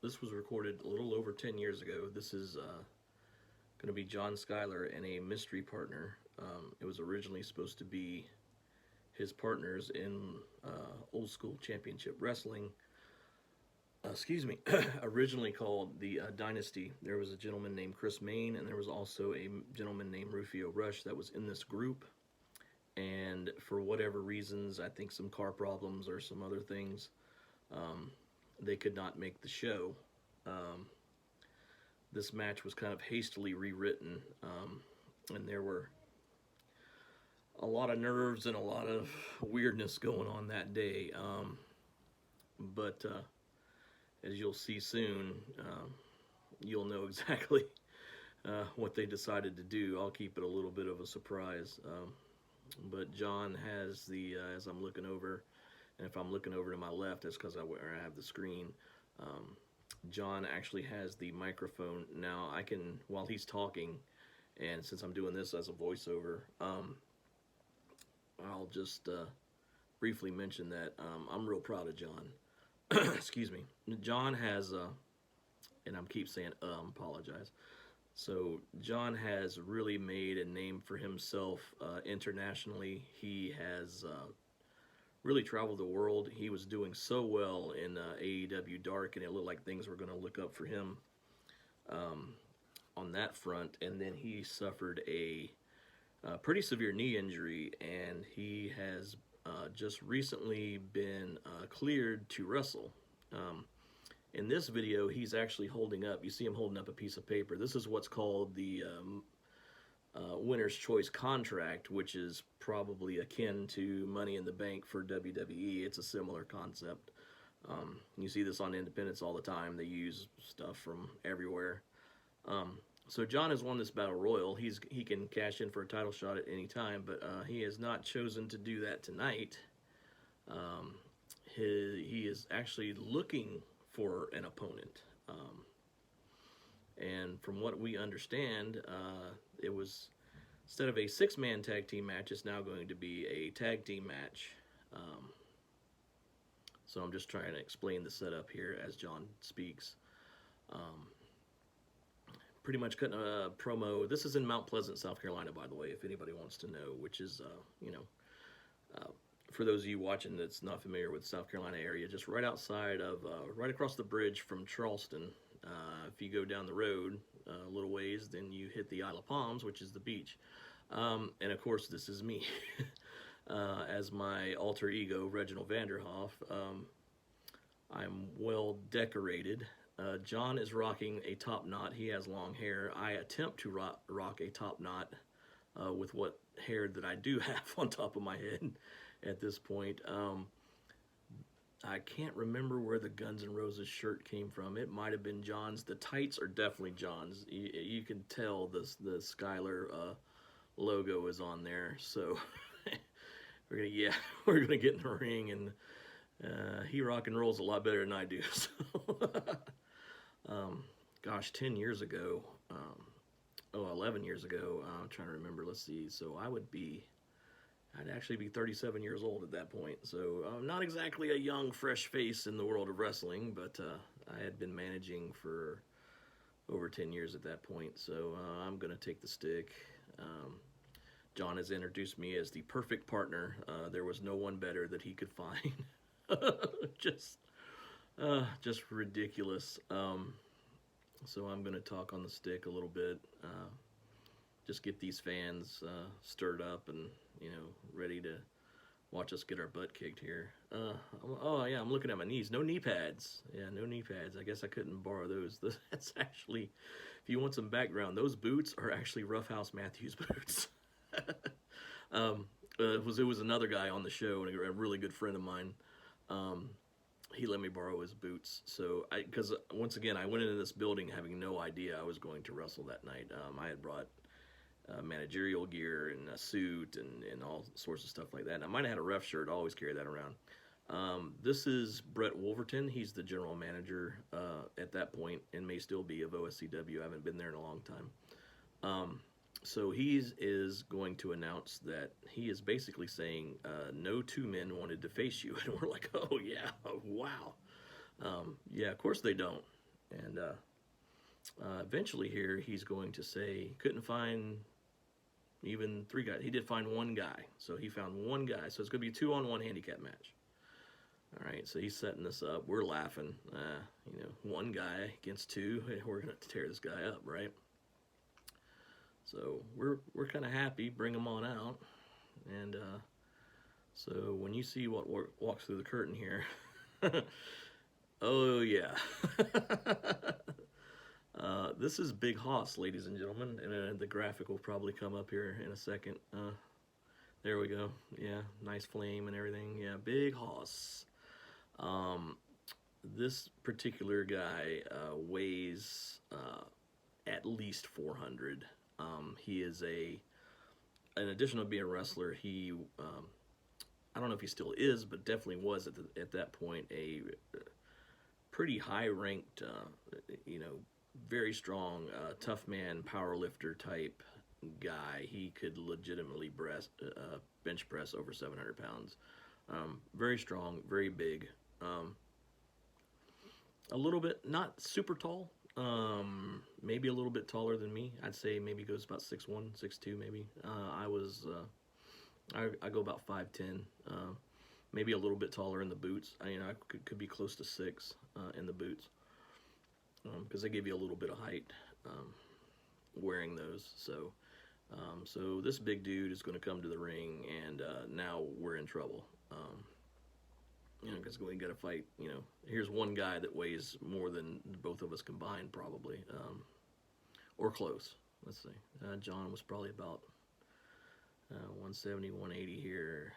This was recorded a little over 10 years ago. This is going to be John Skyler and a mystery partner. It was originally supposed to be his partners in old school championship wrestling. Originally called the Dynasty. There was a gentleman named Chris Main, and there was also a gentleman named Rufio Rush that was in this group. And for whatever reasons, I think some car problems or some other things, they could not make the show. This match was kind of hastily rewritten, and there were a lot of nerves and a lot of weirdness going on that day. But as you'll see soon, you'll know exactly what they decided to do. I'll keep it a little bit of a surprise. But John has the, as I'm looking over, and if I'm looking over to my left, that's because I have the screen. John actually has the microphone. Now I can, while he's talking, and since I'm doing this as a voiceover, I'll just briefly mention that I'm real proud of John. Excuse me. John has, and I'm keep saying, apologize. So John has really made a name for himself internationally. He has really traveled the world. He was doing so well in AEW Dark, and it looked like things were going to look up for him on that front. And then he suffered a pretty severe knee injury, and he has just recently been cleared to wrestle. In this video, he's actually holding up, you see him holding up a piece of paper. This is what's called the winner's choice contract, which is probably akin to Money in the Bank for WWE. It's a similar concept. You see this on Independence all the time. They use stuff from everywhere. So John has won this Battle Royal. He can cash in for a title shot at any time, but he has not chosen to do that tonight. He is actually looking for an opponent. And from what we understand, it was, instead of a 6-man tag team match, it's now going to be a tag team match. So I'm just trying to explain the setup here as John speaks. Pretty much cutting a promo. This is in Mount Pleasant, South Carolina, by the way, if anybody wants to know, which is, for those of you watching that's not familiar with the South Carolina area, just right outside of, right across the bridge from Charleston. If you go down the road a little ways, then you hit the Isle of Palms, which is the beach. And of course, this is me as my alter ego, Reginald Vanderhoff. I'm well decorated. John is rocking a top knot. He has long hair. I attempt to rock a top knot with what hair that I do have on top of my head at this point. I can't remember where the Guns N' Roses shirt came from. It might have been John's. The tights are definitely John's. You can tell the Skyler logo is on there. So we're gonna get in the ring, and he rock and rolls a lot better than I do. So, gosh, 10 years ago, 11 years ago, I'm trying to remember. Let's see. So I'd actually be 37 years old at that point. So I'm not exactly a young, fresh face in the world of wrestling, but I had been managing for over 10 years at that point. So I'm going to take the stick. John has introduced me as the perfect partner. There was no one better that he could find. Just ridiculous. So I'm going to talk on the stick a little bit. Just get these fans stirred up and, ready to watch us get our butt kicked here. Oh, yeah, I'm looking at my knees. No knee pads. Yeah, no knee pads. I guess I couldn't borrow those. That's actually, if you want some background, those boots are actually Roughhouse Matthews boots. It was another guy on the show, and a really good friend of mine. He let me borrow his boots. So, because once again, I went into this building having no idea I was going to wrestle that night. I had brought managerial gear and a suit and all sorts of stuff like that. And I might have had a ref shirt. I always carry that around. This is Brett Wolverton. He's the general manager at that point, and may still be, of OSCW. I haven't been there in a long time. So he is going to announce that he is basically saying no two men wanted to face you. And we're like, oh, yeah, wow. Yeah, of course they don't. And eventually here, he's going to say, couldn't find even 3 guys. He did find 1 guy. So he found 1 guy. So it's going to be a 2-on-1 handicap match. All right, so he's setting this up. We're laughing. 1 guy against 2. We're going to tear this guy up, right? So we're kind of happy. Bring him on out. And so when you see what walks through the curtain here, oh yeah. This is Big Hoss, ladies and gentlemen, and the graphic will probably come up here in a second. There we go. Yeah, nice flame and everything. Yeah, Big Hoss. This particular guy weighs at least 400. He is in addition to being a wrestler, he I don't know if he still is, but definitely was at that point a pretty high-ranked, very strong, tough man, power lifter type guy. He could legitimately bench press over 700 pounds. Very strong, very big. A little bit, not super tall. Maybe a little bit taller than me. I'd say maybe goes about 6'1", 6'2", maybe. I go about 5'10". Maybe a little bit taller in the boots. I could be close to 6 in the boots, because they give you a little bit of height wearing those. So this big dude is going to come to the ring, and now we're in trouble. Because we got to fight. Here's 1 guy that weighs more than both of us combined, probably, or close. Let's see. John was probably about 170, 180 here.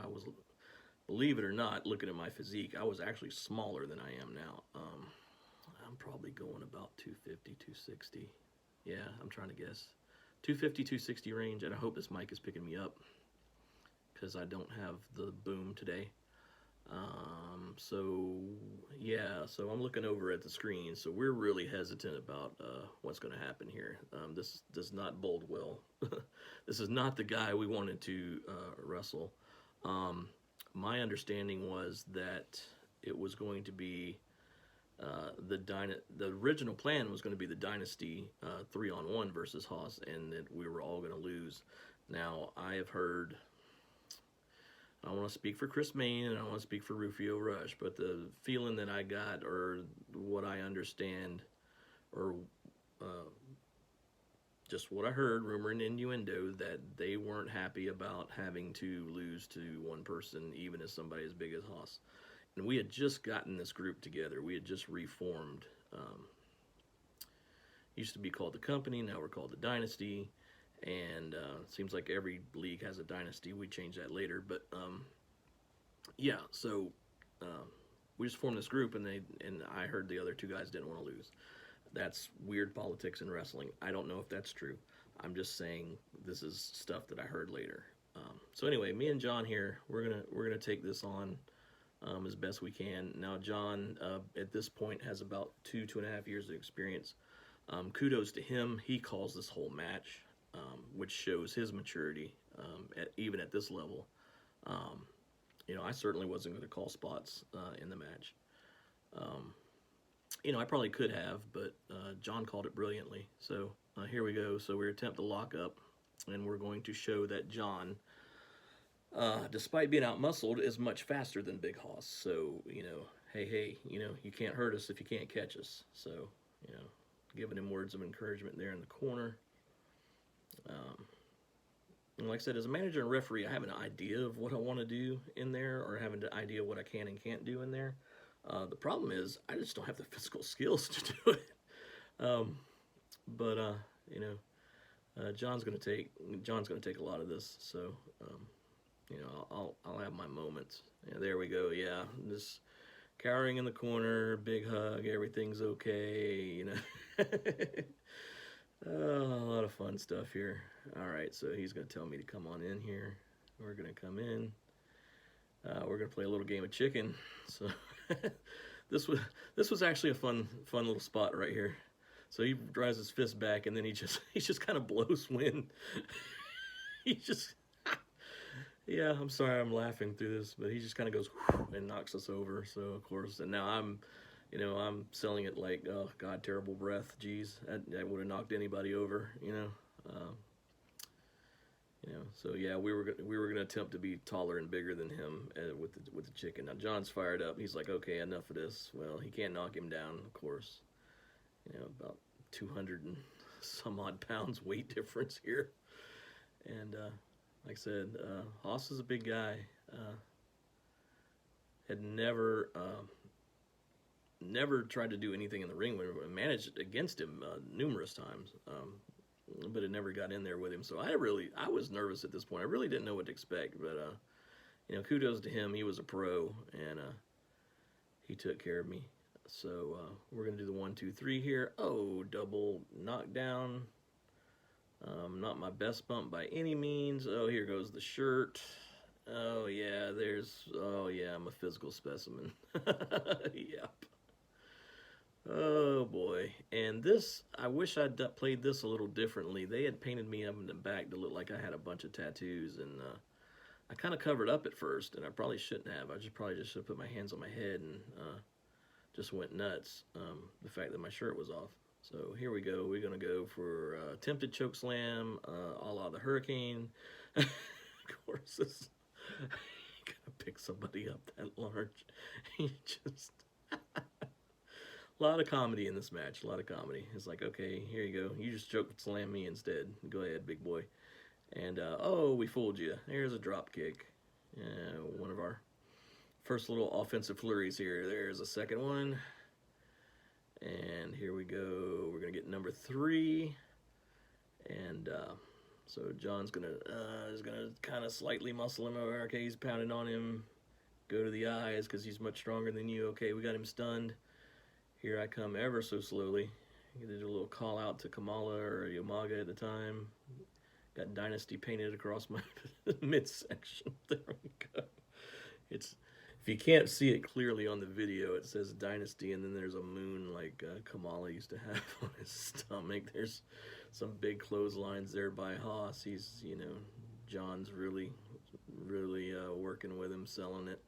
I was, believe it or not, looking at my physique, I was actually smaller than I am now. I'm probably going about 250, 260. Yeah, I'm trying to guess. 250, 260 range, and I hope this mic is picking me up, because I don't have the boom today. So I'm looking over at the screen, so we're really hesitant about what's going to happen here. This does not bode well. This is not the guy we wanted to wrestle. My understanding was that it was going to be the original plan was going to be the Dynasty 3-on-1 versus Hoss, and that we were all going to lose. Now, I have heard, I don't want to speak for Chris Main, and I don't want to speak for Rufio Rush, but the feeling that I got, or what I understand, or just what I heard, rumor and innuendo, that they weren't happy about having to lose to 1 person, even as somebody as big as Hoss. And we had just gotten this group together. We had just reformed. Used to be called the Company, now we're called the Dynasty. And it seems like every league has a dynasty. We change that later, but so we just formed this group, and I heard the other 2 guys didn't want to lose. That's weird politics in wrestling. I don't know if that's true. I'm just saying this is stuff that I heard later. So anyway, me and John here, we're gonna take this on as best we can. Now John at this point has about 2.5 years of experience. Kudos to him. He calls this whole match. Which shows his maturity, even at this level. I certainly wasn't going to call spots in the match. I probably could have, but John called it brilliantly. So here we go. So we attempt to lock up, and we're going to show that John, despite being out-muscled, is much faster than Big Hoss. So, hey, you can't hurt us if you can't catch us. So, giving him words of encouragement there in the corner. And like I said, as a manager and referee, I have an idea of what I want to do in there, or have an idea of what I can and can't do in there. The problem is, I just don't have the physical skills to do it. John's going to take a lot of this, so I'll have my moments. Yeah, there we go. Yeah, just cowering in the corner, big hug, everything's okay. A lot of fun stuff here. All right, so he's going to tell me to come on in here. We're going to come in. We're going to play a little game of chicken. So this was actually a fun little spot right here. So he drives his fist back, and then he just kind of blows wind. Yeah, I'm sorry I'm laughing through this, but he just kind of goes and knocks us over. So of course, and now I'm You know, I'm selling it like, oh God, terrible breath. Geez, that would have knocked anybody over. So yeah, we were gonna attempt to be taller and bigger than him with the chicken. Now John's fired up. He's like, okay, enough of this. Well, he can't knock him down, of course. About 200 and some odd pounds weight difference here. And like I said, Haas is a big guy. Had never tried to do anything in the ring. We managed against him numerous times, but it never got in there with him. So I was nervous at this point. I really didn't know what to expect. But kudos to him. He was a pro, and he took care of me. So we're gonna do the 1, 2, 3 here. Oh, double knockdown. Not my best bump by any means. Oh, here goes the shirt. Oh yeah, I'm a physical specimen. Yep. Oh boy. And this, I wish I'd played this a little differently. They had painted me up in the back to look like I had a bunch of tattoos, and I kind of covered up at first, and I probably shouldn't have. I probably just should have put my hands on my head and just went nuts. The fact that my shirt was off. So here we go. We're going to go for attempted choke slam, a la the Hurricane. Of course, this you gotta pick somebody up that large. He just a lot of comedy in this match. A lot of comedy. It's like, okay, here you go. You just choke slam me instead. Go ahead, big boy. And oh, we fooled you. There's a drop kick. One of our first little offensive flurries here. There's a second one. And here we go. We're gonna get number 3. And so John's is gonna kind of slightly muscle him over. Okay, he's pounding on him. Go to the eyes because he's much stronger than you. Okay, we got him stunned. Here I come ever so slowly. I did a little call out to Kamala or Yamaga at the time. Got Dynasty painted across my midsection. There we go. If you can't see it clearly on the video, it says Dynasty, and then there's a moon like Kamala used to have on his stomach. There's some big clotheslines there by Haas. He's, John's really working with him, selling it,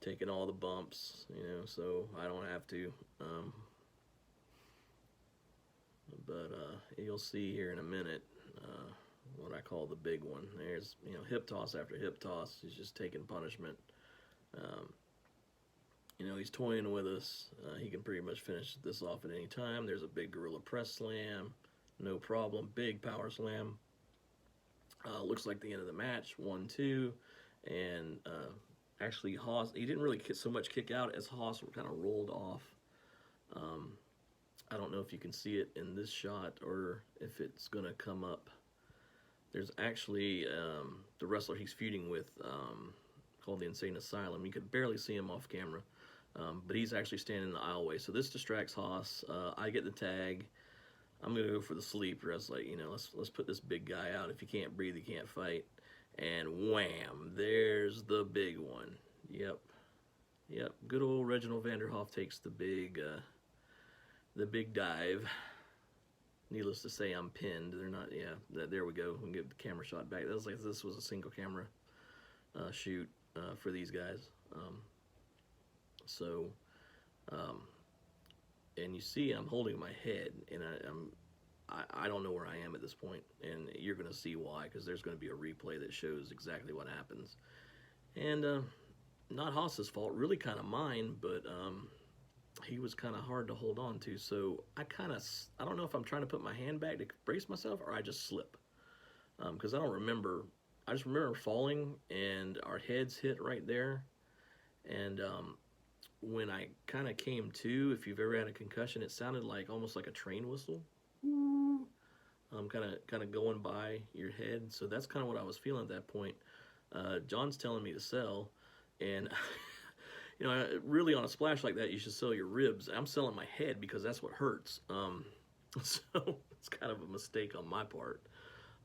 taking all the bumps, so I don't have to. But you'll see here in a minute what I call the big one. There's, hip toss after hip toss. He's just taking punishment. He's toying with us. He can pretty much finish this off at any time. There's a big gorilla press slam. No problem. Big power slam. Looks like the end of the match. 1, 2. And actually, Haas, he didn't really so much kick out as Haas kind of rolled off. I don't know if you can see it in this shot or if it's going to come up. There's actually the wrestler he's feuding with called the Insane Asylum. You could barely see him off camera, but he's actually standing in the aisleway. So this distracts Haas. I get the tag. I'm going to go for the sleeper. I was like, let's put this big guy out. If you can't breathe, you can't fight. And wham, there's the big one. Yep. Good old Reginald Vanderhoff takes the big dive. Needless to say, I'm pinned. They're not. Yeah. There we go. We can get the camera shot back. That was like this was a single camera shoot for these guys. And you see, I'm holding my head, and I don't know where I am at this point, and you're going to see why, because there's going to be a replay that shows exactly what happens. And not Haas's fault, really kind of mine, but he was kind of hard to hold on to, so I don't know if I'm trying to put my hand back to brace myself, or I just slip, because I just remember falling, and our heads hit right there, and when I kind of came to, if you've ever had a concussion, it sounded like almost like a train whistle. Kind of going by your head. So that's kind of what I was feeling at that point. John's telling me to sell, and really on a splash like that, you should sell your ribs. I'm selling my head because that's what hurts. So it's kind of a mistake on my part.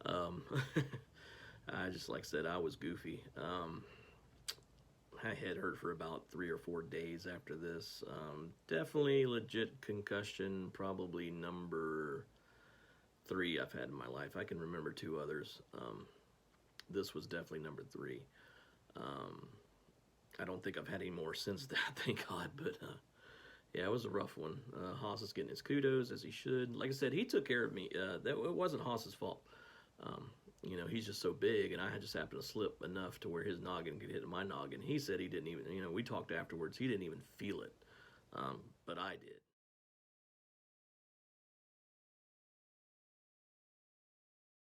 I just, like I said, I was goofy. My head hurt for about 3 or 4 days after this. Definitely legit concussion, probably number 3 I've had in my life. I can remember 2 others. This was definitely number 3. I don't think I've had any more since that, thank God. But Yeah, it was a rough one. Haas is getting his kudos as he should. Like I said, he took care of me. It wasn't Haas's fault. He's just so big, and I just happened to slip enough to where his noggin could hit my noggin. He said he didn't even, we talked afterwards, he didn't even feel it, but I did.